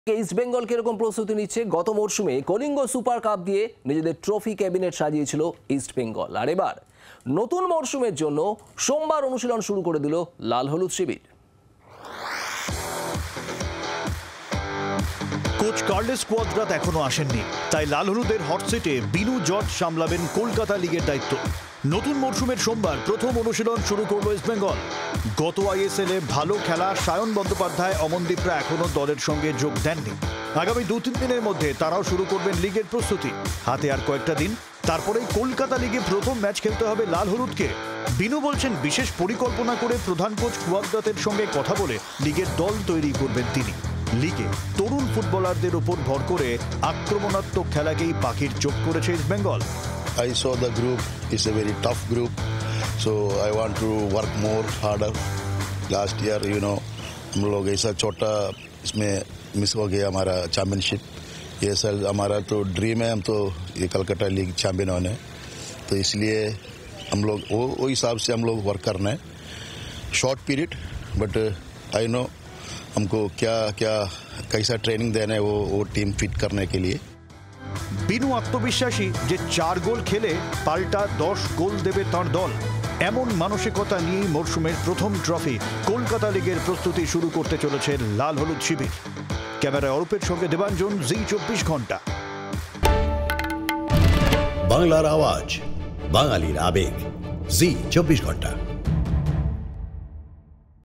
East Bengal কিরকম প্রস্তুতি নিচ্ছে? গত মরশুমে কলিঙ্গ সুপার কাপ দিয়ে নিজেদের ট্রফি ক্যাবিনেট সাজিয়েছিল ইস্ট বেঙ্গল, আর এবার নতুন মরশুমের জন্য সোমবার অনুশীলন শুরু করে দিল লাল হলুদ শিবির। কোচ কার্লেস কোয়াদ্রাত এখনো আসেননি, তাই লাল হলুদের হট সিটে বিনু জর্জ সামলাবেন কলকাতা লিগের দায়িত্ব। নতুন মরশুমের সোমবার প্রথম অনুশীলন শুরু করল ইস্ট বেঙ্গল। গত আইএসএল এ ভালো খেলা সায়ন বন্দ্যোপাধ্যায়, অমনদীপরা এখনো দলের সঙ্গে যোগ দেননি। আগামী 2-3 দিনের মধ্যে তারাও শুরু করবেন লিগের প্রস্তুতি। হাতে আর কয়েকটা দিন, তারপরেই কলকাতা লিগে প্রথম ম্যাচ খেলতে হবে লাল হলুদকে। বিনু বলছেন, বিশেষ পরিকল্পনা করে প্রধান কোচ কুয়াদ্রাতের সঙ্গে কথা বলে লিগের দল তৈরি করবেন তিনি। লিগে তরুণ ফুটবলারদের উপর ভর করে আক্রমণাত্মক খেলাকেই পাখির চোখ করেছে east Bengal. I saw the group is a very tough group, so I want to work more harder. Last year, हम लोग ऐसा छोटा इसमें मिस हो गया हमारा चैंपियनशिप। ये सर हमारा तो ड्रीम है, हम तो ये कलकत्ता लीग चैंपियन होने, तो इसलिए हम लोग वो हिसाब से हम लोग वर्क करना है। Short period, but I know हमको क्या क्या कैसा ट्रेनिंग देना है वो टीम फिट करने के लिए। বিনু আত্মবিশ্বাসী যে 4 গোল খেলে পাল্টা 10 গোল দেবে তার দল। এমন মানসিকতা নিয়েই মরশুমের প্রথম ট্রফি কলকাতা লিগের প্রস্তুতি শুরু করতে চলেছে লাল হলুদ শিবির। ক্যামেরায় অরূপের সঙ্গে দেবাঞ্জন, জি 24 ঘন্টা। বাংলার আওয়াজ, বাঙালির আবেগ, জি 24 ঘন্টা।